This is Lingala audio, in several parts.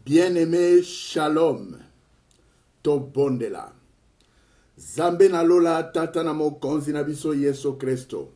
Bien-aimé, shalom, tobondela. Zambe na lola tata na mokonzi na biso Yesu Kristo.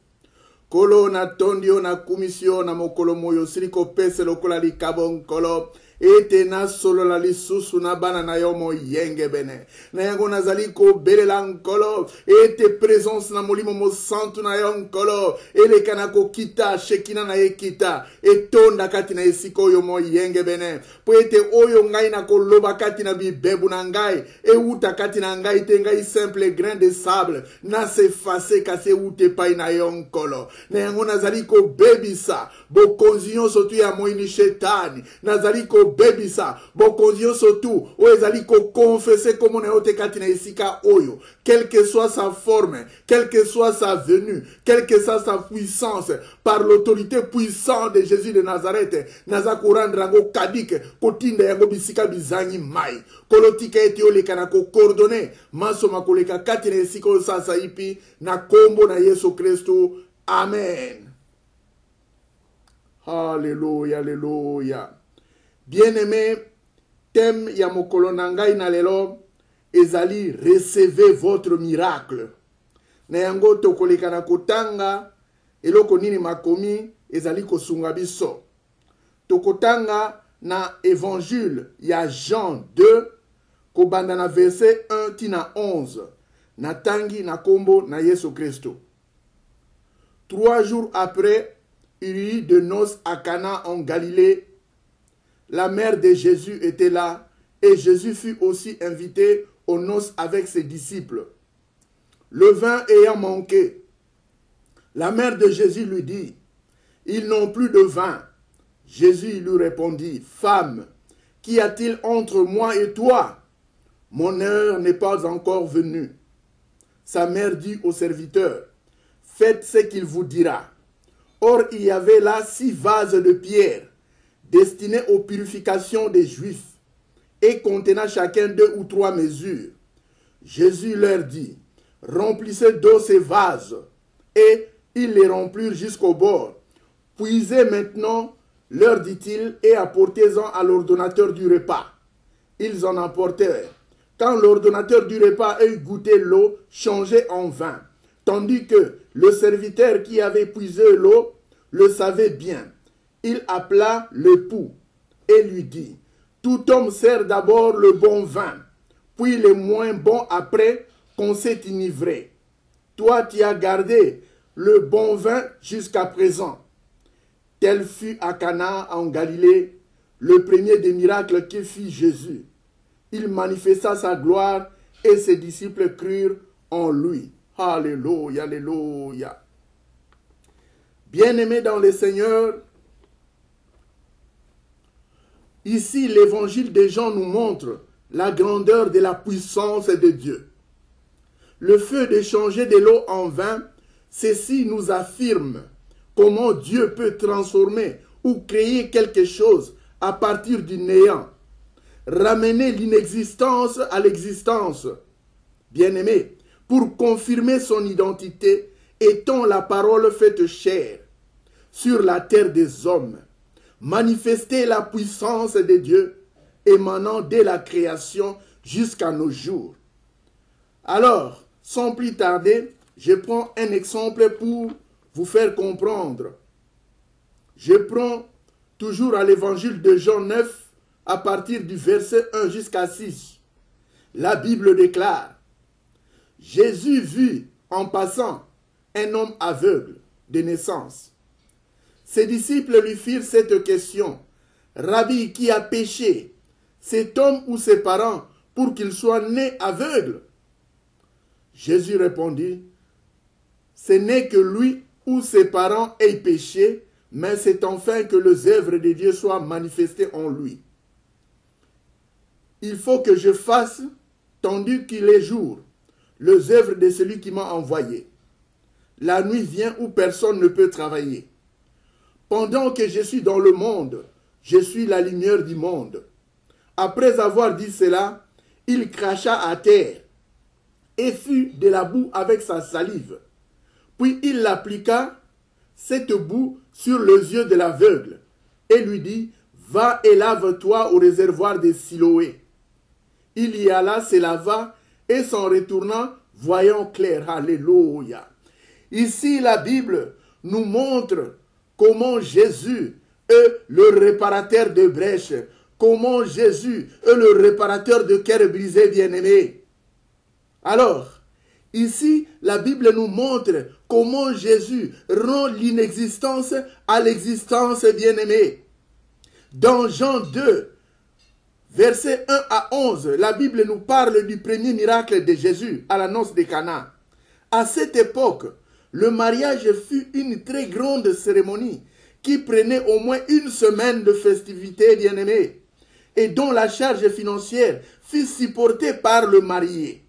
Kolo na tondio na kumisio na mokolo moyo siliko pese lokola likabo nkolo. Ete na solo la lisusu na bana na yomo yenge bene. Na yango nazali ko belela nkolo. Ete présence na molimo mo santu na yo nkolo. Ele kanako kita, shekina na ekita. Etonda kati na esiko yo mo yenge bene. Po ete oyo ngai na koloba kati na bibebu na ngai. E uta kati na ngai te ngai simple grain de sable. Na se fase kase ute pai na yo nkolo. Na yango nazali ko bebisa. Bo konzion sotu ya moini shetani. Nazali ko bebisa. Bo konzion sotu. O ezali ko confesser comme on est kati na isika oyo. Quelle que soit sa forme. Quelle que soit sa venue. Quelle que soit sa puissance. Par l'autorité puissante de Jésus de Nazareth. Nazako randrango kadik. Kotinda yango bisika bizangi mai. Kolotika eti oleka na ko coordonner. Maso makoleka kati na isika oyo sasa ipi. Na kombo na Yesu Kristo. Amen. Alléluia, alléluia. Bien-aimé, thème ya mokolo na ngai na lelo ezali recevez votre miracle. Na yango tokoleka na kotanga eloko nini makomi ezali kosunga biso. Tokotanga na évangile ya Jean 2 kobanda na verset 1 tina 11. Na tangi na kombo na Yesu Kristo. 3 jours après, il y eut de noces à Cana en Galilée. La mère de Jésus était là et Jésus fut aussi invité aux noces avec ses disciples. Le vin ayant manqué, la mère de Jésus lui dit, « Ils n'ont plus de vin. » Jésus lui répondit, « Femme, qu'y a-t-il entre moi et toi? Mon heure n'est pas encore venue. » Sa mère dit au serviteur, « Faites ce qu'il vous dira. » Or, il y avait là 6 vases de pierre, destinés aux purifications des Juifs, et contenant chacun 2 ou 3 mesures. Jésus leur dit, « Remplissez d'eau ces vases. » Et ils les remplirent jusqu'au bord. « Puisez maintenant, leur dit-il, et apportez-en à l'ordonnateur du repas. » Ils en apportèrent. Quand l'ordonnateur du repas eut goûté l'eau changée en vin, tandis que le serviteur qui avait puisé l'eau le savait bien, il appela l'époux et lui dit, « Tout homme sert d'abord le bon vin, puis le moins bon après qu'on s'est enivré. Toi, tu as gardé le bon vin jusqu'à présent. » Tel fut à Cana en Galilée le premier des miracles que fit Jésus. Il manifesta sa gloire et ses disciples crurent en lui. Alléluia, alléluia. Bien-aimés dans le Seigneur, ici l'évangile de Jean nous montre la grandeur de la puissance de Dieu. Le fait de changer de l'eau en vin, ceci nous affirme comment Dieu peut transformer ou créer quelque chose à partir du néant, ramener l'inexistence à l'existence. Bien-aimés, pour confirmer son identité, étant la parole faite chair sur la terre des hommes, manifester la puissance de Dieu émanant dès la création jusqu'à nos jours. Alors, sans plus tarder, je prends un exemple pour vous faire comprendre. Je prends toujours à l'évangile de Jean 9, à partir du verset 1 jusqu'à 6. La Bible déclare, « Jésus vit en passant un homme aveugle de naissance. Ses disciples lui firent cette question, « Rabbi, qui a péché, cet homme ou ses parents, pour qu'il soit né aveugle ?» Jésus répondit, « Ce n'est que lui ou ses parents aient péché, mais c'est enfin que les œuvres de Dieu soient manifestées en lui. Il faut que je fasse, tandis qu'il est jour, les œuvres de celui qui m'a envoyé. La nuit vient où personne ne peut travailler. Pendant que je suis dans le monde, je suis la lumière du monde. » Après avoir dit cela, il cracha à terre et fut de la boue avec sa salive. Puis il appliqua cette boue sur les yeux de l'aveugle et lui dit, « va et lave-toi au réservoir de Siloé. Il y alla, se lava, et s'en retournant, voyant clair. Alléluia. Ici, la Bible nous montre comment Jésus est le réparateur de brèches, comment Jésus est le réparateur de cœurs brisés, bien-aimés. Alors, ici, la Bible nous montre comment Jésus rend l'inexistence à l'existence, bien-aimée. Dans Jean 2, versets 1 à 11, la Bible nous parle du premier miracle de Jésus à la noce de Cana. À cette époque, le mariage fut une très grande cérémonie qui prenait au moins une semaine de festivités, bien-aimés, et dont la charge financière fut supportée par le marié.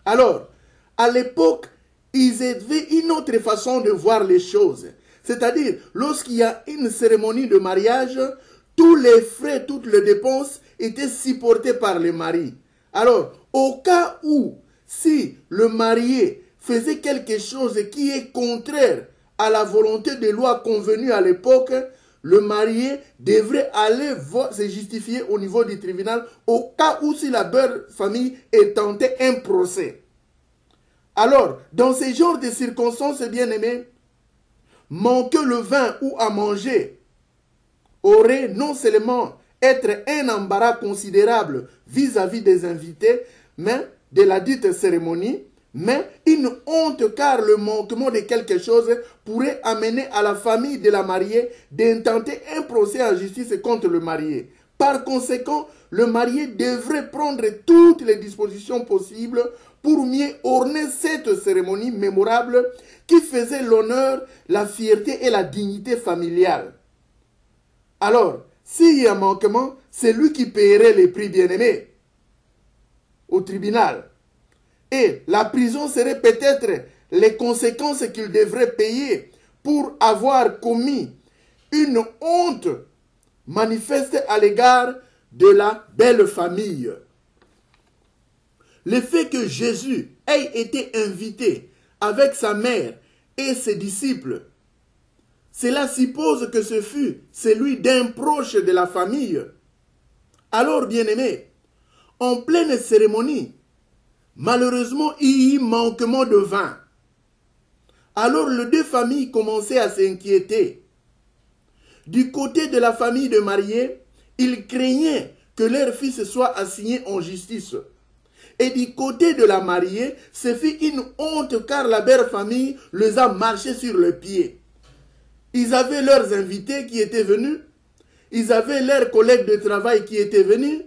Alors, à l'époque, ils avaient une autre façon de voir les choses. C'est-à-dire, lorsqu'il y a une cérémonie de mariage, tous les frais, toutes les dépenses étaient supportés par le mari. Alors, au cas où, si le marié faisait quelque chose qui est contraire à la volonté de loi convenue à l'époque, le marié devrait aller se justifier au niveau du tribunal au cas où si la belle famille est tentée un procès. Alors, dans ce genre de circonstances, bien-aimés, manquer le vin ou à manger aurait non seulement être un embarras considérable vis-à-vis des invités, mais de la dite cérémonie, mais une honte car le manquement de quelque chose pourrait amener à la famille de la mariée d'intenter un procès en justice contre le marié. Par conséquent, le marié devrait prendre toutes les dispositions possibles pour mieux orner cette cérémonie mémorable qui faisait l'honneur, la fierté et la dignité familiale. Alors, s'il y a un manquement, c'est lui qui paierait les prix, bien-aimés au tribunal. Et la prison serait peut-être les conséquences qu'il devrait payer pour avoir commis une honte manifeste à l'égard de la belle famille. Le fait que Jésus ait été invité avec sa mère et ses disciples, cela suppose que ce fut celui d'un proche de la famille. Alors, bien-aimés, en pleine cérémonie, malheureusement, il y eut manquement de vin. Alors, les deux familles commençaient à s'inquiéter. Du côté de la famille de mariés, ils craignaient que leur fils soit assigné en justice. Et du côté de la mariée, ce fut une honte car la belle famille les a marchés sur le pied. Ils avaient leurs invités qui étaient venus, ils avaient leurs collègues de travail qui étaient venus,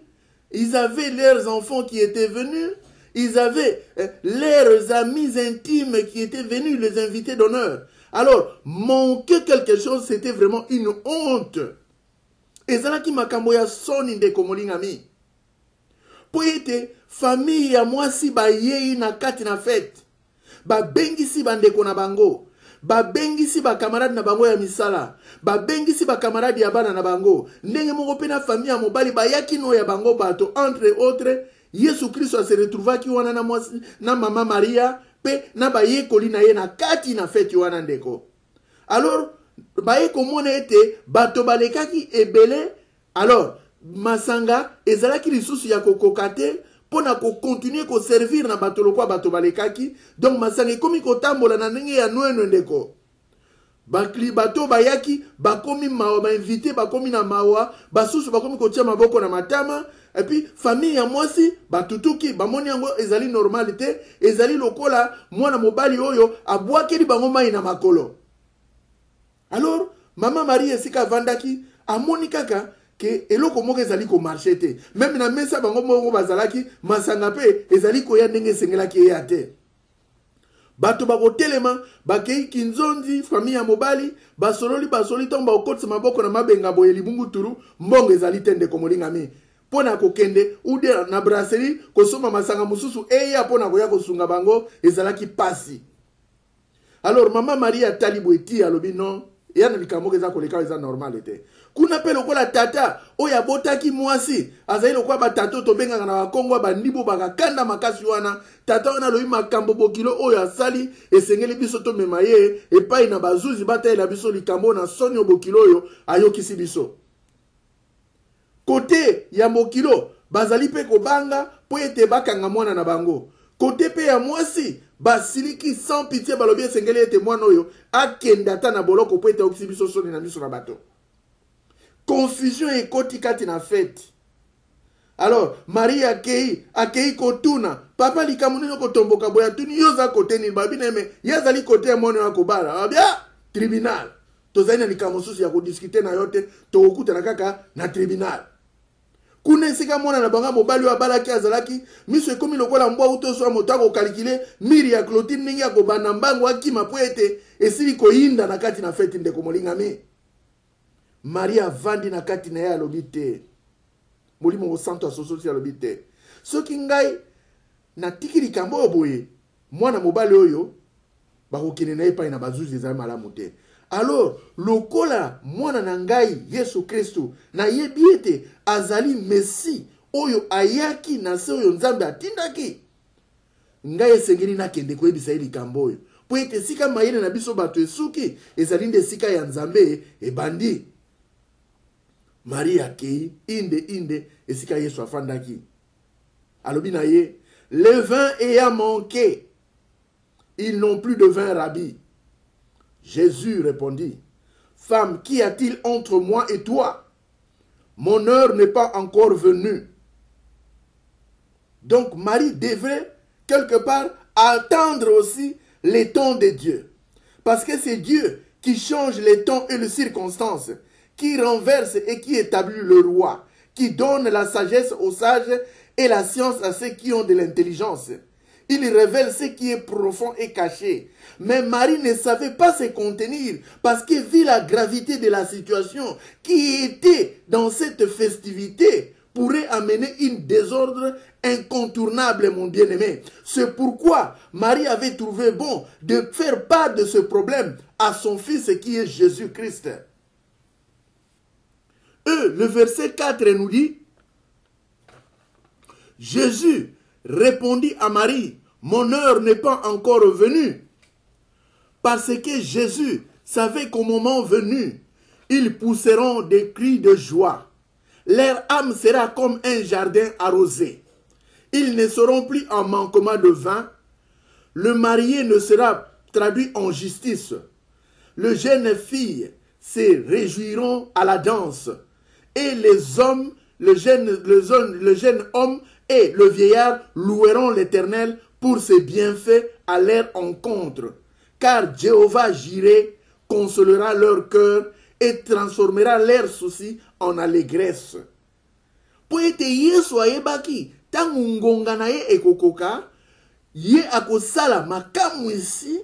ils avaient leurs enfants qui étaient venus, ils avaient leurs amis intimes qui étaient venus, les invités d'honneur. Alors, manquer quelque chose, c'était vraiment une honte. Et ça qui m'a camboya soni de komolingami. Pour être famille ya moi si ba yei na kati na fête. Ba bengi si bandeko na bango. Ba bengi si ba camarade na bango ya misala. Ba bengi si ba camarade ya bana na bango. Ndenge moko pe na famille ya mobali ba yaki no ya bango bato entre autres. Yesu Christ se retrouva ki wana na mama Maria pe na ba yekoli na ye na kati na fête wana ndeko. Alors ba yeko mona ete bato balekaki ebele. Alors masanga ezalaki lisusu ya kokokate pona ko continuer ko servir na bato lokwa bato balekaki. Donc masanga ekomi kotambola na ndenge ya nweno ndeko. Bakli bato bayaki bakomi mawa ba invité bakomi na mawa basusu bakomi kotia maboko na matama. Et puis famille ya mwasi batutuki bamoni yango ezali normalité ezali lokola mwana mobali oyo abwakeli bango mai na makolo. Alors mama Marie esika vandaki amoni kaka que eloko moko ezali ko marcher te. Même na mesa bango moko bazalaki masanga pe ezali ko ya ndenge sengelaki ya te. Bato bako telema bakei kinzonzi famille ya mobali basoli tomba okotsa maboko na mabenga boye libungu turu mbongo ezali tende komolingami. Pona kokende ude na brasserie kosoma masanga mususu eya pona koya kosunga bango ezalaki pasi. Alors mama Maria talibweti alobi non yana likambo eza koleka eza normal ete. Kuna pe lokola tata oya botaki mwasi azali lokwa batato to benga na bakongo bandibo bakakanda makasi wana tata wana loyi makambo bokilo oyo asali esengeli biso to memaye epai na bazuzi bataela biso likambo na soni obokilo oyo ayokisi biso. Côté ya mokilo bazali pe kobanga po ete bakanga mwana na bango. Côté pe ya mwasi basiliki sans pitié balobi esengeli ete mwana oyo akenda ata na boloko po ete okisi biso soni na miso na bato. Confusion ekoti kati na fête. Alors Marie akei kotuna papa likamunino kotomboka boya tuni yoza kote ni babine me yazali kote ya mwana wa kobala babia tribunal tozali na likamosusu ya kodiskute na yote tokuta na kaka na tribunal. Kuna esika mwana na banga mobali wa balaki azalaki miso ekomi lokola mbwa utoso moto akokalikile miri ya clotine ningi akobanda mbango akima po ete esili koyinda na kati na fete ndeko molingami. Maria vandi na kati na ye alobi te. Molimo osanto asososi alobi te. Soki ngai na tiki likambo boye mwana mobali oyo bakokende na epai na bazuzi ezali malamu te. Alors, lokola mwana na ngai Yesu Kristo na yebi ete azali Messi oyo ayaki na se oyo Nzambe atindaki. Ngai esengeli nakende koyebisa ye likambo oyo. Po ete sika mayele na biso bato esuki ezali nde sika ya Nzambe ebandi. Maria akei inde esika Yesu afandaki. Alobi na ye, le vin ayant manqué, ils n'ont plus de vin, rabbi. Jésus répondit, femme, qu'y a-t-il entre moi et toi? Mon heure n'est pas encore venue. Donc Marie devrait quelque part attendre aussi les temps de Dieu. Parce que c'est Dieu qui change les temps et les circonstances, qui renverse et qui établit le roi, qui donne la sagesse aux sages et la science à ceux qui ont de l'intelligence. Il révèle ce qui est profond et caché. Mais Marie ne savait pas se contenir parce qu'elle vit la gravité de la situation qui était dans cette festivité pourrait amener une désordre incontournable, mon bien-aimé. C'est pourquoi Marie avait trouvé bon de faire part de ce problème à son fils qui est Jésus-Christ. Le verset 4 nous dit, Jésus répondit à Marie, mon heure n'est pas encore venue. Parce que Jésus savait qu'au moment venu, ils pousseront des cris de joie. Leur âme sera comme un jardin arrosé. Ils ne seront plus en manquement de vin. Le marié ne sera traduit en justice. Les jeunes filles se réjouiront à la danse. Et les hommes, le jeune homme et le vieillard loueront l'Éternel pour ses bienfaits à leur encontre. Car Jéhovah Jireh consolera leur cœur et transformera leurs soucis en allégresse. Po ete Yesu ayebaki tangu ngonga na ye ekokoka, ye akosala makamu isi,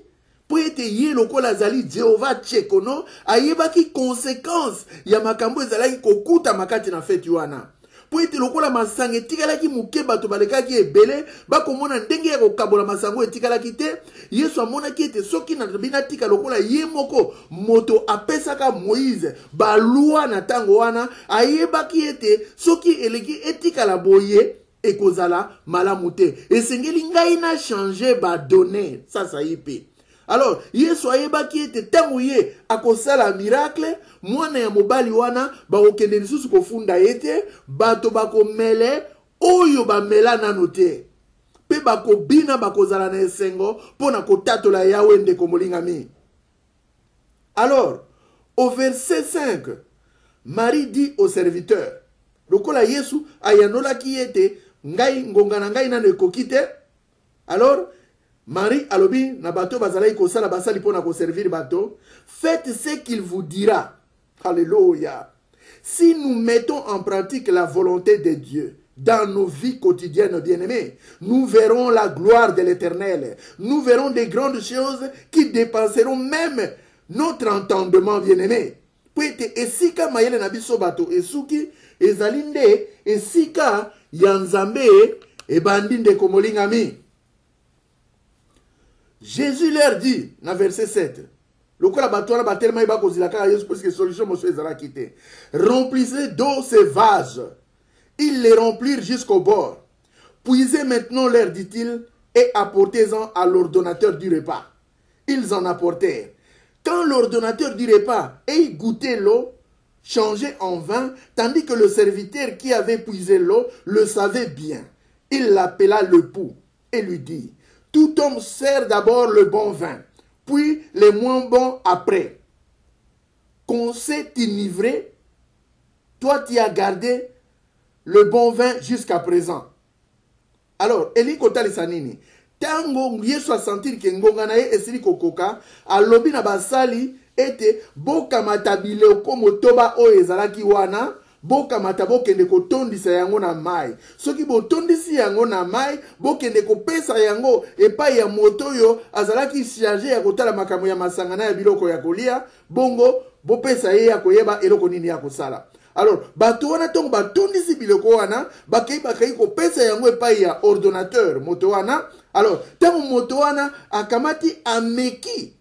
po ete ye lokola azali Jéhovah Tchekono, ayebaki conséquence ya makambo ezalaki kokuta makati na feti wana. Po ete lokola masango etikalaki muke bato balekaki ebele bakomona ndenge ya kokabola masango etikalaki te, Yesu amonaki ete soki na bina tika lokola ye moko moto apesaka Moïse balua na tango wana, ayebaki ete soki eleki etikala boye ekozala malamu te. Esengeli ngai na changer ba donner ça yipe. Alors, Yesu ayebaki ete tango ye akosala miracle, mwana ya mobali wana bakokende lisusu kofunda ete bato bakomele oyo bamela nano te. Pe bakobina bakozala na esengo pona kotatola Yawe ndeko molingami. Alors, au verset 5, Marie dit au serviteur, lokola Yesu ayanolaki ete ngai ngonga na ngai nano ekoki te. Alors, Marie alobi na bato bazalaki kosala basali pona ko servir bato, faites ce qu'il vous dira. Alléluia. Si nous mettons en pratique la volonté de Dieu dans nos vies quotidiennes, bien-aimés, nous verrons la gloire de l'Éternel. Nous verrons des grandes choses qui dépasseront même notre entendement, bien-aimés. Poete esika mayele na biso bato esuki ezalinde esika ya Nzambe ebandi ndeko molingami. Jésus leur dit, dans verset 7, remplissez d'eau ces vases. Ils les remplirent jusqu'au bord. Puisez maintenant, leur dit-il, et apportez-en à l'ordonnateur du repas. Ils en apportèrent. Quand l'ordonnateur du repas ait goûté l'eau, changé en vin, tandis que le serviteur qui avait puisé l'eau le savait bien. Il l'appela le pou et lui dit, tout homme sert d'abord le bon vin, puis les moins bons après. Qu'on s'est enivré, toi tu as gardé le bon vin jusqu'à présent. Alors, Eli kotali sanini. Tango Yesu a sentir ke ngonga na ye esili kokoka, alobi na basali ete boka matabile okomo toba o ezalaki wana, boka matabo kende kotondisa yango na mai. Soki botondisi yango na mai, bokende kopesa yango epai ya moto yo azalaki chargé ya kotala makambo ya masangana ya biloko ya kolia, bongo bopesa ye ya koyeba eloko nini ya kosala. Alors, bato wana tongo batondisi biloko wana, bakei kopesa yango epai ya ordonnateur moto wana. Alors, tango moto wana akamati ameki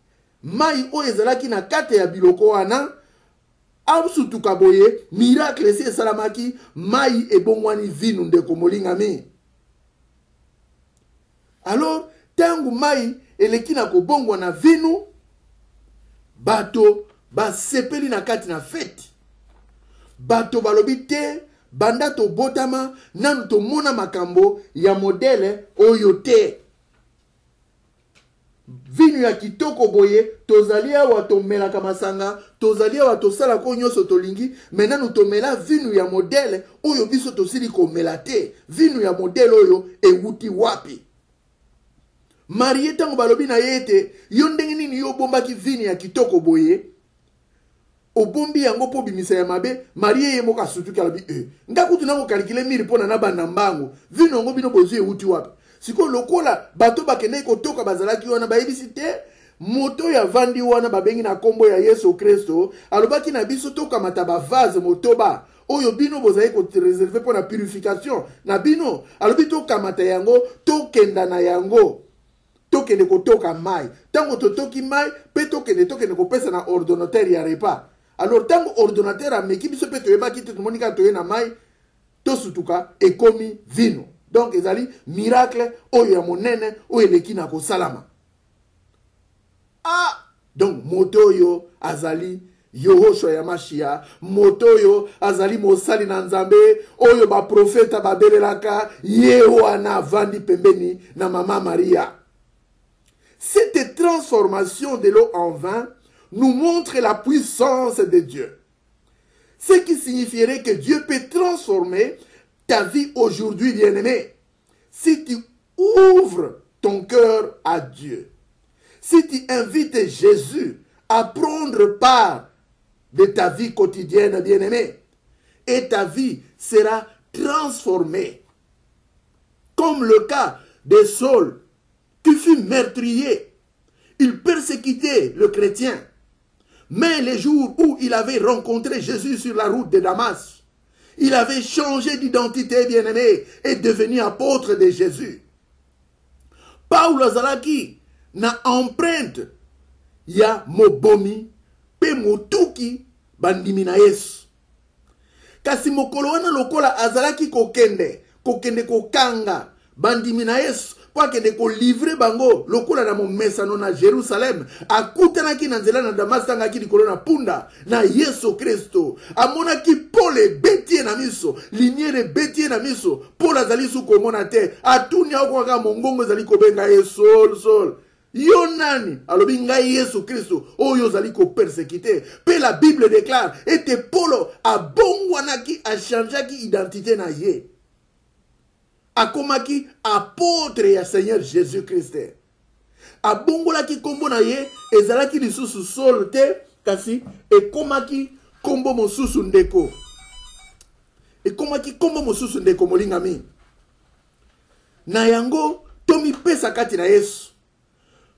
mai o ezalaki na kate ya biloko wana, absutuka boye, miracle si esalamaki, mai ebongwani vinu ndeko molingami. Alors, tango mai eleki na kobongwa na vinu, bato basepeli na kati na feti. Bato balobi te, banda to botama, nanu to mona makambo ya modele oyo te. Vinu ya kitoko boye, tozalia wa tomela kamasanga, tozalia wa tosala ko nyoso tolingi, menanu tomela vinu ya modele oyo biso tosili komela te. Vinu ya modele oyo ewuti wapi. Marie tango balobi na yete, yondenge nini yo bombaki vinu ya kitoko boye, obombi yango po bimisa ya mabe, Marie ye moka sutuki alabi ngakutu nango kalikile miri pona na banda mbango, vino yango bino bozu ewuti wapi. Siko lokola bato bakende kotoka bazalaki wana bayebisi te, moto ya vandi wana babengi na kombo ya Yesu Kristo, alobaki na biso toka mataba vase motoba, oyo bino bozali ko reserver pona purification na bino, alobi toka mata yango, tokenda na yango, tokende kotoka mai. Tango totoki mai, pe tokende kopesa na ordonnateur ya repas. Alors tango ordonnateur ameki biso pe toyebaki te tomonika toye na mai, tosutuka ekomi vino. Donc ezali miracle oyo ya monene oyo eleki na kosalama. Donc moto oyo azali Yohoshua ya Mashia, moto oyo azali mosali na Nzambe oyo ba profeta babelelaka ye wana vandi pembeni na mama Maria. Cette transformation de l'eau en vin nous montre la puissance de Dieu. Ce qui signifierait que Dieu peut transformer ta vie aujourd'hui, bien-aimé, si tu ouvres ton cœur à Dieu. Si tu invites Jésus à prendre part de ta vie quotidienne, bien-aimé, et ta vie sera transformée. Comme le cas de Saul, qui fut meurtrier. Il persécutait le chrétien. Mais les jours où il avait rencontré Jésus sur la route de Damas, il avait changé d'identité, bien-aimé, et devenu apôtre de Jésus. Paul azalaki na empreinte ya mobomi pe motuki bandimi na Yesu. Kasi mokolo wana lokola azalaki kokende kokanga bandimi na Yesu po akende ko livre bango lokola na momesano na Jerusalem, akutanaki na nzela na Damas tangaki likolo na punda na Yesu Kristo, amonaki Paul betie na miso, liniere betie na miso, Paul azali su komona te, atuni akwaka mongongo ezali kobenga ye Saul. Yo nani alobi ngai Yesu Kristo oyo zali ko persécuter. Pe la Bible déclare ete Paul abongwanaki achangeaki identité na ye. Akomaki apôtre ya Seigneur Jésus-Christ. Abongolaki kombo na ye ezalaki lisusu Saul te, kasi ekomaki kombo mosusu ndeko. Ekomaki kombo mosusu ndeko molingami. Na yango tomi pesa kati na Yesu.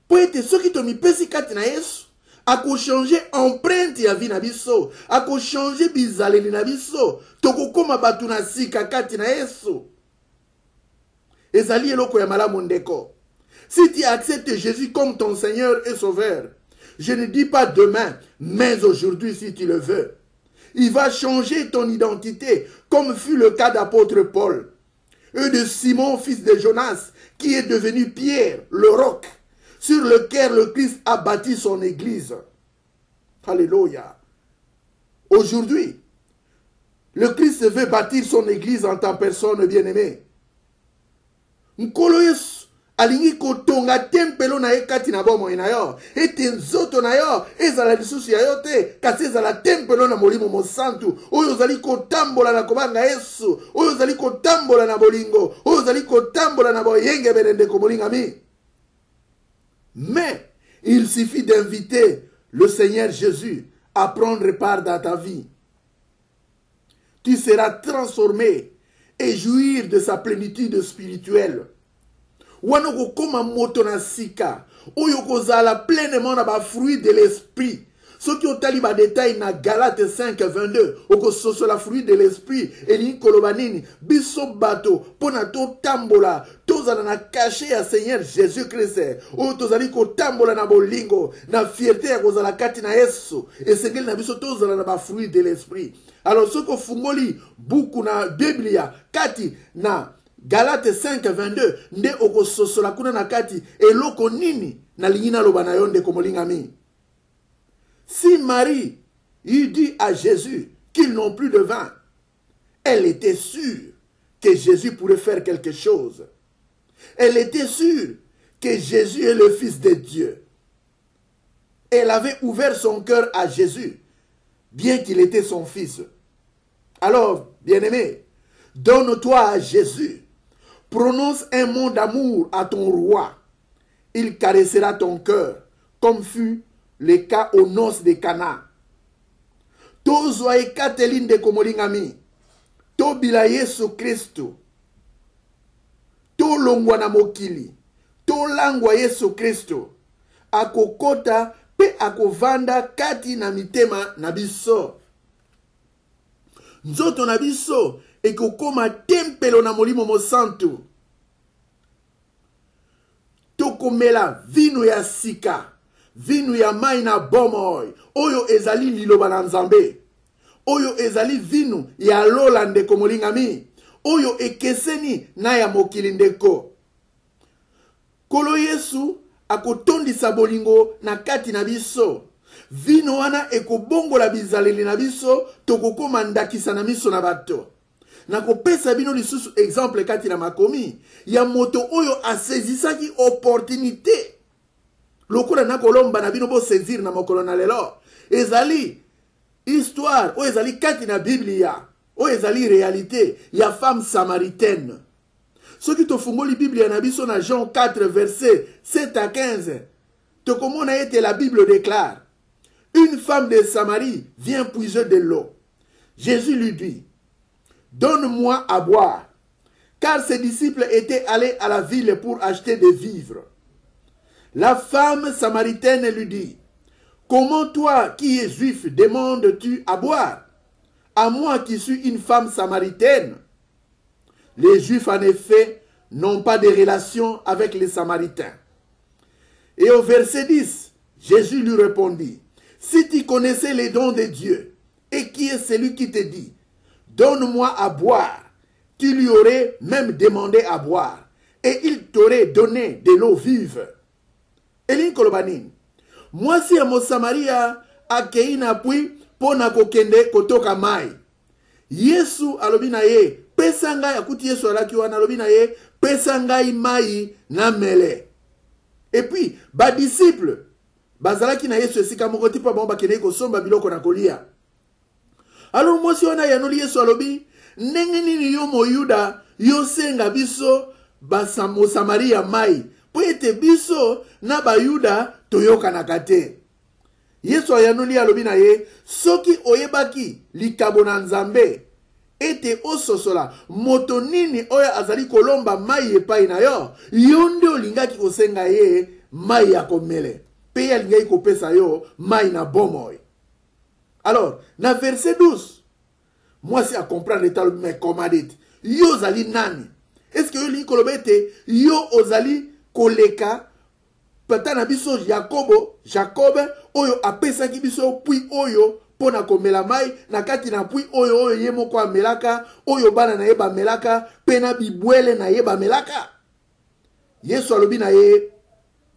Po ete soki tomi pesi kati na Yesu, ako changer empreinte ya vie na biso, ako changer bizaleli na biso, toko koma batu na sika kati na Yesu. Ezali eloko ya malamu ndeko. Si tu acceptes Jésus comme ton Seigneur et Sauveur, je ne dis pas demain, mais aujourd'hui si tu le veux, il va changer ton identité, comme fut le cas d'apôtre Paul, et de Simon, fils de Jonas, qui est devenu Pierre, le roc, sur lequel le Christ a bâti son église. Alléluia. Aujourd'hui, le Christ veut bâtir son église en tant que personne bien-aimée. Nkolo Yesu alingi kotonga tempelo na ye kati na bomoi na yo ete nzoto na yo ezala lisusu ya yo te kasi ezala tempelo na molimo mosantu oyo ozali kotambola na kobanga Yesu oyo ozali kotambola na bolingo oyo ozali kotambola na boyengebene ndeko molingami. Mais il suffit d'inviter le Seigneur Jésus à prendre part dans ta vie. Tu seras transformé et jouir de sa plénitude spirituelle. Wana kokoma moto na sika oyo kozala pleinement na ba fruit de l'esprit. Soki otali ba détail na Galate 5:22 okososo la fruit de l'esprit eli koloba nini biso bato pona to tambola tozala na caché ya Seigneur Jésus Christ oyo tozali kotambola na bolingo na fierté ya kozala kati na Yesu esengeli na biso tozala na ba fruit de l'esprit. Alors soko fungoli buku na Biblia kati na Galate 5:22 nde okososola kuna na kati eloko nini na lingina loba na yonde komolingami. Si Marie il dit à Jésus qu'ils n'ont plus de vin, elle était sûre que Jésus pourrait faire quelque chose. Elle était sûre que Jésus est le Fils de Dieu. Elle avait ouvert son cœur à Jésus, bien qu'il était son fils. Alors, bien-aimé, donne-toi à Jésus. Prononce un mot d'amour à ton roi. Il caressera ton cœur, comme fut le cas aux noces de Cana. Tozwa ekatelin de komolingami. Tobila Yesu Kristo. Tolongwa na mokili. Tolangwa Yesu Kristo. Akokota pe akovanda kati na mitema na biso. Nzoto na biso ekokoma tempelo na molimo mosantu. Tokomela vino ya sika. Vinu ya mai na bomoi. Oyo ezali liloba na Nzambe. Oyo ezali vinu ya lola ndeko molingami. Oyo ekeseni na ya mokili ndeko. Kolo Yesu akotondisa bolingo na kati na biso. Vino wana ekobongola bizaleli na biso tokokoma ndakisa na miso na bato. Nakopesa bino lisusu exemple kati na makomi ya moto oyo asezisaki opportunité. Lokola na kolomba na bino bo saisir na mokolo na lelo. Ezali histoire o ezali kati na Biblia. O ezali réalité ya femme samaritaine. Soki tofungoli Biblia na biso na Jean 4 verset 7 à 15. Tokomona ete la Bible déclare: une femme de Samarie vient puiser de l'eau. Jésus lui dit: donne-moi à boire. Car ses disciples étaient allés à la ville pour acheter des vivres. La femme samaritaine lui dit: comment toi qui es juif demandes-tu à boire, à moi qui suis une femme samaritaine? Les juifs en effet n'ont pas de relation avec les samaritains. Et au verset 10, Jésus lui répondit: si tu connaissais les dons de Dieu, et qui est celui qui te dit: donne-moi à boire, tu lui aurais même demandé à boire, et il t'aurait donné de l'eau vive. Elin kolobanin. Mwasi ya Mosamaria akei na pui pona kokende kotoka mai. Yesu alobi na ye, pesa ngai akuti Yesu alaki wana alobi na ye, pesa ngai mai na mele. Et puis, ba disciple bazalaki na Yesu esika moko ti pa bango bakende kosomba biloko na kolia. Alors mwasi wana yanoli Yesu alobi, ndenge nini yo moyuda yo senga biso basa Mosamaria mai. Po ete biso na bayuda toyoka na kate. Yesu ayanoli alobi na ye, soki oyebaki likabo na Nzambe ete ososola moto nini oyo azali kolomba mai epai na yo, yo nde olingaki kosenga ye mai ya komele, pe ye alingaki kopesa yo mai na bomoi. Alors, na verset 12, mwasi a comprendre etalo mais comment dit, yo ozali nani? Est-ce que yo lingi koloba ete yo ozali koleka pata na biso Jacob oyo apesaki biso pui oyo pona komela mai na kati na pui oyo ye moko amelaka oyo bana na ye bamelaka pe na bibwele na ye bamelaka. Yesu alobi na ye,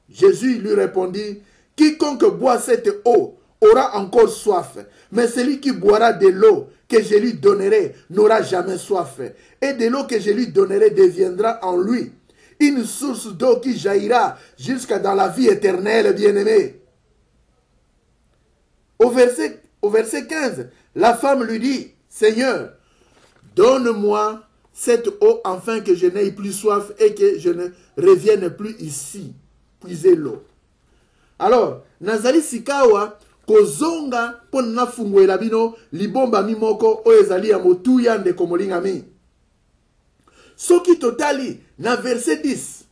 Jésus lui répondit: quiconque boit cette eau aura encore soif. Mais celui qui boira de l'eau que je lui donnerai n'aura jamais soif. Et de l'eau que je lui donnerai deviendra en lui une source d'eau qui jaillira jusqu'à dans la vie éternelle, bien-aimé. Au verset 15, la femme lui dit, Seigneur, donne-moi cette eau afin que je n'aie plus soif et que je ne revienne plus ici, puiser l'eau. Alors, nazali sikawa kozonga pon na fungoela bino libomba mimoko o ezali ya motuya ndeko molinga mi. Soki totali na verset 10.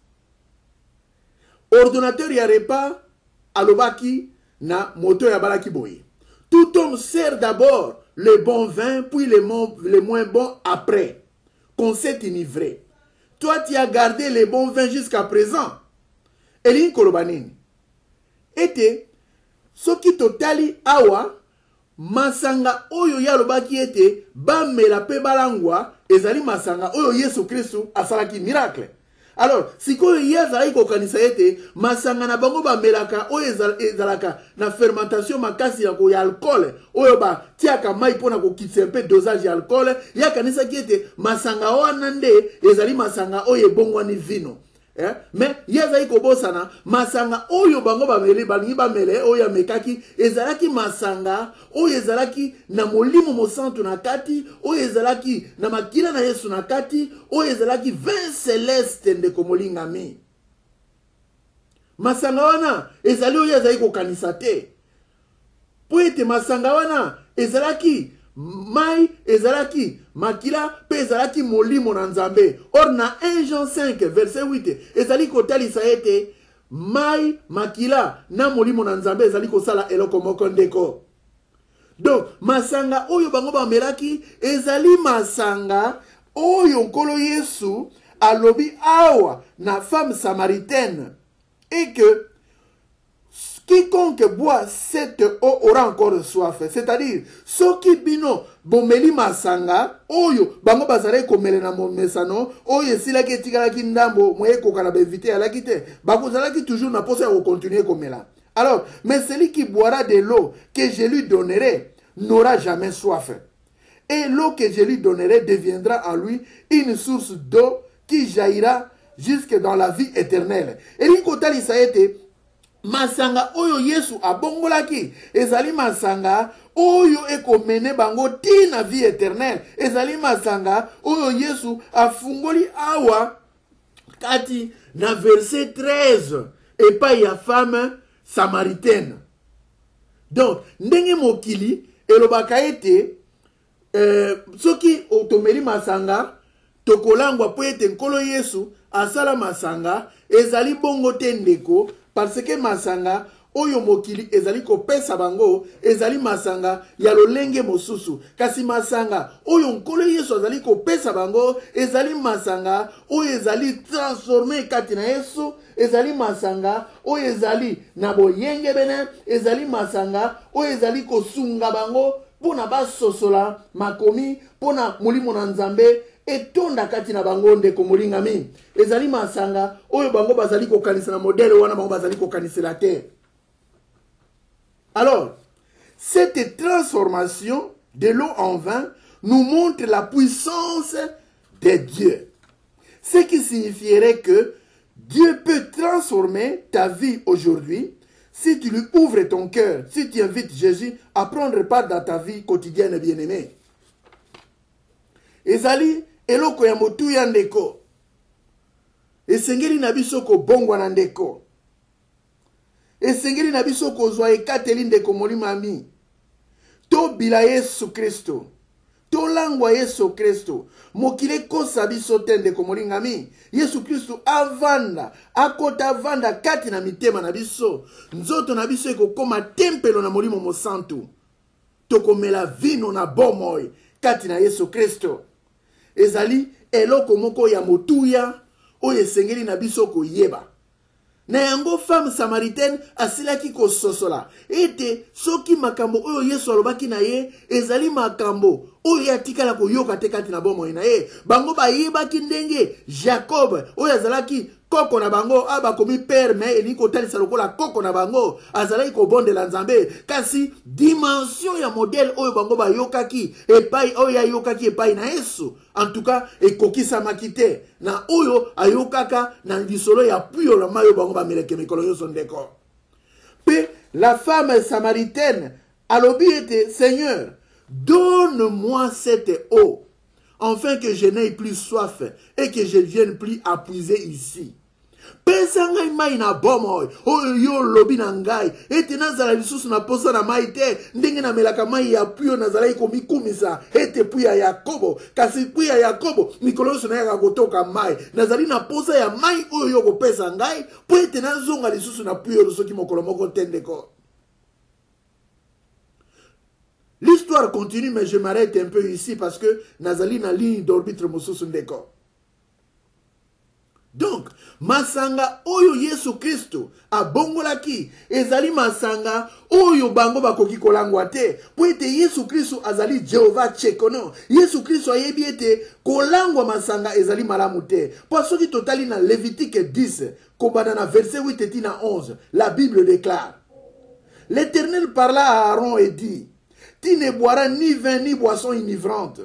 Ordonnateur ya repas alobaki na moto ya balaki boye. Tout homme sert d'abord le bon vin, puis le moins bon après, qu'on s'est enivré. Toi, tu as gardé le bon vin jusqu'à présent. Elin kolobanini. Ete, soki totali awa, masanga oyo ya lobaki ete, bamela pe balangwa, ezali masanga oyo Yesu Kristu asalaki miracle. Alors, sikoyo yazalaki kokanisa ete, masanga na bango bamelaka oyo ezalaka na fermentation makasi ya alcool, oyo ba tiaka mai pona kokitisa mpe dosage ya alcool, ya kanisa ete masanga wana nde ezali masanga oyo ebongwani vino. Mais yazali kobosana masanga oyo bango bamele balingi bamele oyo mekaki ezalaki masanga oyo ezalaki na molimo mosantu na kati oyo ezalaki na makila na Yesu na kati oyo ezalaki vin celeste ndeko molinga mi. Masanga wana ezali oyo ezali kokanisa te. Po ete masanga wana ezalaki mai ezalaki makila pe ezalaki molimo na nzambe. Or na 1 Jean 5 verset 8 ezali kotalisa ete mai makila na molimo na nzambe ezali kosala eloko moko ndeko. Donc masanga oyo bango bamelaki ezali masanga oyo nkolo Yesu alobi awa na femme samaritaine et que quiconque boit cette eau aura encore soif. C'est-à-dire, ceux qui bino bomeli masanga, oyo, bango bazare komele na momesano, oyo silaki etikalaki ndambo, moye kokana bevite alakite, bango zalaki toujours na pose à continuer komela. Alors, mais celui qui boira de l'eau que je lui donnerai n'aura jamais soif. Et l'eau que je lui donnerai deviendra en lui une source d'eau qui jaillira jusque dans la vie éternelle. Et l'ikotali sa été, masanga oyo Yesu abongolaki ezali masanga oyo ekomene bango tina vie éternelle. Ezali masanga oyo Yesu afungoli awa kati na verset 13 epai ya femme samaritaine. Donc ndenge mokili elobaka ete soki otomeli masanga tokolangwa po ete nkolo Yesu asala masanga ezali bongo te ndeko. Parce que masanga oyo mokili ezali kopesa bango ezali masanga ya lolenge mosusu. Kasi masanga oyo nkolo Yesu azali kopesa bango ezali masanga oyo ezali transformé kati na Yesu. Ezali masanga oyo ezali na boyenge bene. Ezali masanga oyo ezali kosunga bango pona basosola makomi pona molimo na nzambe etonda kati na bango ndeko molinga mi. Ezali masanga oyo bango bazali kokanisa na modèle wana bango bazali kokanisa la terre. Alors, cette transformation de l'eau en vin nous montre la puissance de Dieu. Ce qui signifierait que Dieu peut transformer ta vie aujourd'hui si tu lui ouvres ton cœur, si tu invites Jésus à prendre part dans ta vie quotidienne bien-aimée. Ezali eloko ya motu ya ndeko. Esengeli na biso ko bongwa na ndeko. Esengeli na biso ko zwa ekateli ndeko molima mi. To bila Yesu Kristo. To langwa Yesu Kristo. Mokile kosa biso te ndeko molinga mi. Yesu Kristo avanda. Akota avanda kati na mitema na biso. Nzoto na biso eko koma tempelo na molimo mosantu. Tokomela vino na bomoi kati na Yesu Kristo. Ezali eloko moko ya motuya oyo esengeli na biso koyeba. Na yango femme samaritaine asilaki kososola ete soki makambo oyo Yesu alobaki na ye ezali makambo oyo atikala koyoka te kati na bomoi na ye. Bango bayebaki ndenge Jacob oyo azalaki koko na bango aba komi père mais eli kotalisa lokola koko na bango azalaki kobondela nzambe kasi dimension ya modèle oyo bango bayokaki epai oyo ayokaki epai na Yesu en tout cas ekokisamaki te na oyo ayokaka na lisolo ya puyo la mayo bango bameleke mikolo nyonso ndeko. Pe la femme samaritaine alobi ete Seigneur, donne-moi cette eau afin que je n'aie plus soif et que je ne vienne plus à puiser ici. Pesa ngai mai na bomo oyo yo lobi na ngai ete nazala lisusu na posa na mai te ndenge na melaka mai ya puyo nazala komikumisa ete puya Yakobo kasi puya Yakobo mikolo nyonso nayaka kotoka mai nazali na posa ya mai oyo yo kopesa ngai po ete nazonga lisusu na puyo soki mokolo moko te ndeko. L'histoire continue, mais je m'arrête un peu ici parce que nazali na ligne d'orbitre mosusu ndeko. Donc, masanga oyo Yesu Kristo abongolaki ezali masanga oyo bango bakoki kolangwa te po ete Yesu Kristo azali Jehova Tchekono. Yesu Kristo ayebi ete kolangwa masanga ezali malamu te. Po soki totali na Lévitique 10 kobanda na verset 8 et na 11, la Bible déclare: L'Éternel parla à Aaron et dit: Tu ne boiras ni vin ni boisson enivrante,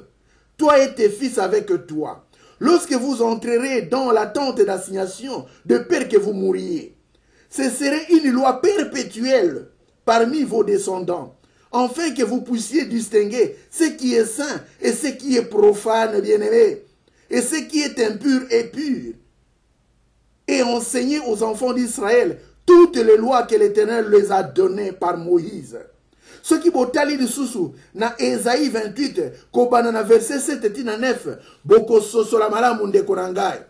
toi et tes fils avec toi, lorsque vous entrerez dans la tente d'assignation, de peur que vous mouriez. Ce serait une loi perpétuelle parmi vos descendants, afin que vous puissiez distinguer ce qui est saint et ce qui est profane, bien-aimé, et ce qui est impur et pur, et enseigner aux enfants d'Israël toutes les lois que l'Éternel les a données par Moïse. Ce qui botali lisusu na Esaïe 28 kobana na verset 7 et na 9 boko sosola malamu ndeko na ngai.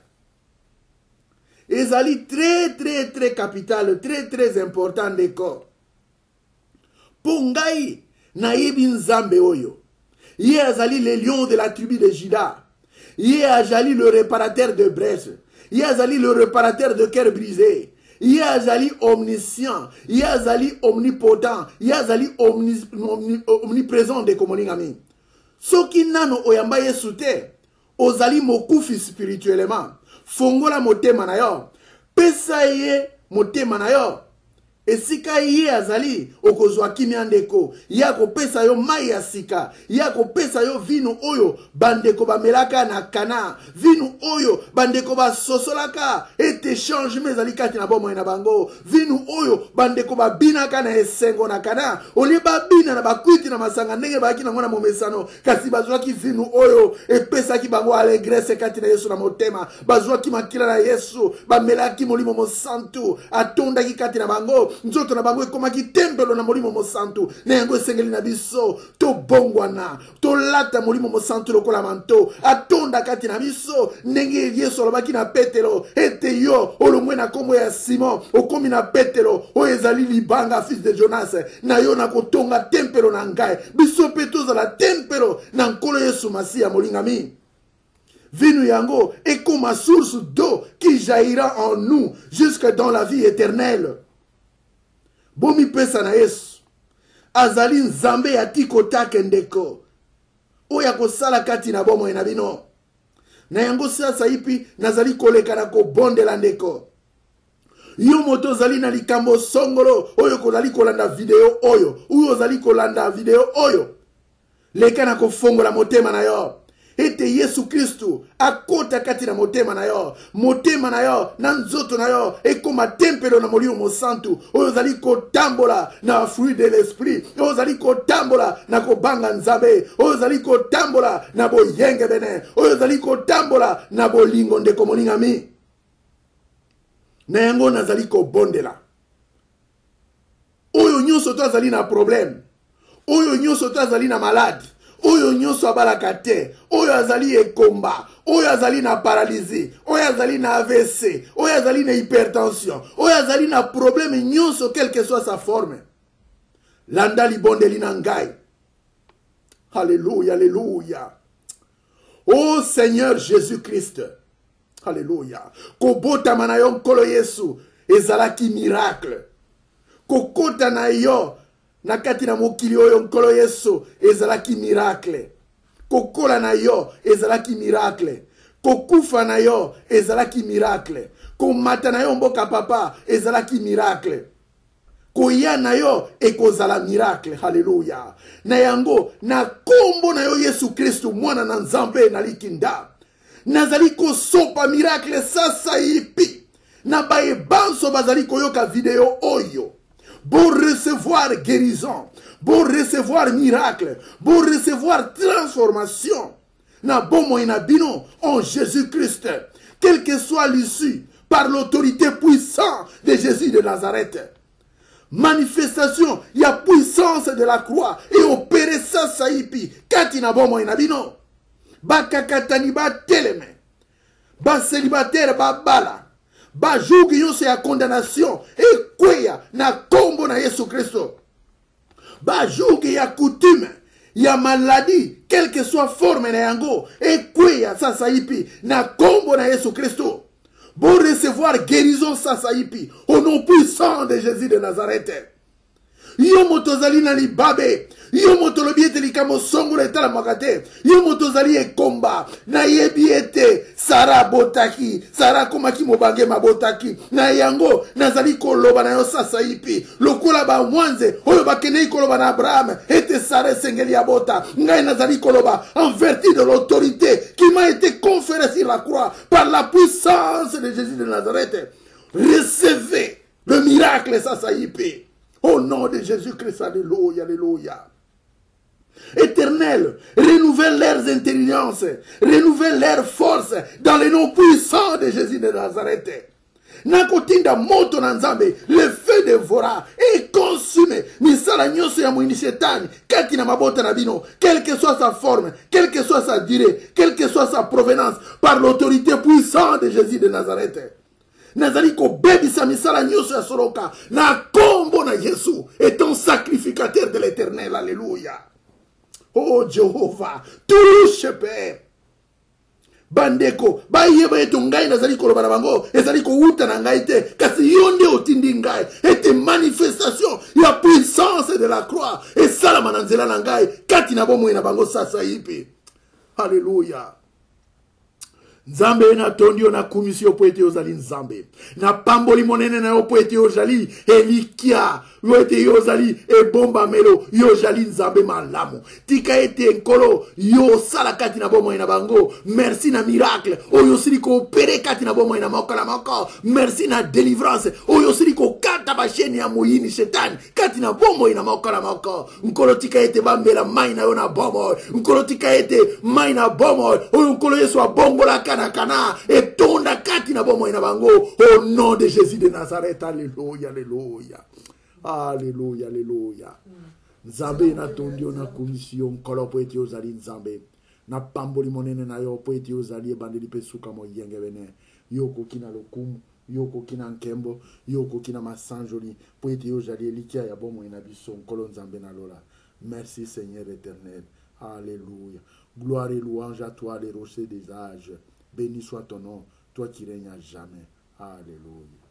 Ezali très capital, très important ndeko. Po ngai na yebi nzambe oyo. Ye azali le lion de la tribu de Juda. Ye azali le réparateur de brèches. Ye azali le réparateur de cœur brisé. Yazali omniscient, Yazali omnipotent, Yazali omniprésent de Komolingami. Soki nano oyamba Yesu te, ozali mokufi spirituellement. Fongola motema na yo, pesa ye motema na yo. Esika ye azali okozwa kimia ndeko yako pesa yo mai ya sika yako pesa yo vino oyo bandeko bamelaka na kana vino oyo bandeko basosolaka ete changement ezali kati na bomoi na bango vino oyo bandeko babinaka na esengo na kana oli babina na bakwiti na masanga ndenge baki na mwana momesano kasi bazwaki vino oyo epesaki bango alegrese kati na Yesu na motema bazwaki makila na Yesu bamelaki molimo mosantu atondaki kati na bango nzoto na bango ekomaki tempelo na molimo mosantu na yango esengeli na biso to bongwana to lata molimo mosantu lokola manto atonda kati na biso ndenge Yesu alobaki na Petelo ete yo olongwe na kombo ya Simon okomi na Petelo oyo ezali libanga fils de Jonas na yo na kotonga tempelo na ngai biso pe tozala tempelo na nkolo Yesu Masiya molingami. Vinu yango ekoma source d'eau qui jaillira en nous jusque dans la vie éternelle. Bomi pesa na Yesu azali nzambe ya tikotake ndeko oya kosala kati na bomo na bino na yango sasa ipi nazali koleka na kobondela ndeko yo moto zali na likambo songolo oyo kozali kolanda video oyo uyo zali kolanda video oyo leka na kofongola motema na yo ete Yesu Kristu akota kati na motema na yo na nzoto na yo ekoma tempelo na molimo mosantu oyo zali kotambola na fruit de l'esprit oyo zali kotambola na kobanga nzambe oyo zali kotambola na boyenge bene oyo zali kotambola na bolingo ndeko molingami na yango nazali kobondela oyo nyonso to azali na problème oyo nyonso to azali na malade oyo nyonso abalaka te oyo azali ekomba oyo azali na paralysie oyo azali na AVC oyo azali na hypertension oyo azali na problème nyonso quelle que soit sa forme landa libondeli na ngai. Alléluia, alléluia. Oh Seigneur Jésus-Christ, alléluia. Kobota na yo nkolo Yesu ezalaki miracle kokota na yo na kati na mokili oyo nkolo Yesu ezalaki miracle kokola na yo ezalaki miracle kokufa na yo ezalaki miracle komata na yo mboka papa ezalaki miracle. Koya na yo ekozala miracle. Haleluya. Na yango na kombo na yo Yesu Kristo mwana na Nzambe na likinda. Nazali kosopa miracle sasa ipi. Na baye banso bazali koyoka video oyo. Bon recevoir guérison. Bon recevoir miracle. Bon recevoir transformation. Na bomo inabino en Jésus-Christ. Quelle que soit l'issue, par l'autorité puissante de Jésus de Nazareth. Manifestation, il y a puissance de la croix. Et opérer ça, saipi. Katina bomo inabino. Bakakatani ba teleme. Ba célibataire ba bala. Ba jugi yose ya condamnation. Et kweya na kombo na Yesu Christo. Ba jugi ya coutume. Ya maladie. Quelle que soit forme na yango. Et kweya sa saipi. Na kombo na Yesu Christo. Bon recevoir guérison sa saipi. Au nom puissant de Jésus de Nazareth. Yo motozali na libabe. Yo motolobi ete likamo songo na etala makate. Yo motozali ekomba. Na yebi ete Sara botaki. Sara komaki mobange mabotaki. Na yango nazali koloba na yo sasa ipi. Lokola ba mwanze. Oyo bakene koloba na Abraham. Ete Sara sengeli ya bota. Ngai nazali koloba en vertu de l'autorité qui m'a été conférée sur la croix par la puissance de Jésus de Nazareth. Recevez le miracle sasa ipi. Au nom de Jésus-Christ, alléluia, alléluia. Éternel, renouvelle leurs intelligences, renouvelle leurs forces dans le nom puissant de Jésus de Nazareth. Nakotinda moto na Nzambe, le feu dévora et consume misala nyonso ya mwini shetani kati na mabota na bino, quelle que soit sa forme, quelle que soit sa durée, quelle que soit sa provenance, par l'autorité puissante de Jésus de Nazareth. Nazali ko bebisa misala nyonso ya soroka na kombo na Yesu étant sacrificateur de l'Éternel. Alléluia. Oh Jéhovah, touche Père. Bandeko, ba yeba eto ngai nazali ko loba na bango, ezali ko uta na ngai te, kasi yonde otindi ngai, ete manifestation ya puissance de la croix, et salama na nzela na ngai, kati na bomo na bango sasa ipi. Alléluia. Nzambe na tondio na kumisio poete ozali Nzambe. Na pamboli monene na yo poete ozali elikia. Yoete yozali ebomba melo yozali Nzambe malamu. Tika ete nkolo yo sala kati na bomo ina bango. Merci na miracle. Oyo sili ko opere kati na bomo ina moko la moko. Merci na délivrance. Oyo sili ko kata basheni ya muyini shetani. Kati na bomo ina moko la moko. Nkolo tika ete bambela mai na yo na bomo. Nkolo tika ete mai na bomo. Oyo nkolo yesu wa bongo la kana et tonda kati na bomo ina bango au nom de Jésus de Nazareth. Alléluia, alléluia. Alléluia, alléluia. Nzambe na tondio na commission kolo po eti ozali Nzambe. Na pamboli monene na yo po eti ozali ebandeli pesuka mo yenge bene. Yoko kina lokumu, yoko kina nkembo, yoko kina masanjoli po eti ozali elikia ya bomo ina biso kolo Nzambe na lola. Merci Seigneur éternel. Alléluia. Gloire et louange à toi les rochers des âges. Béni soit ton nom, toi qui règnes à jamais. Alléluia.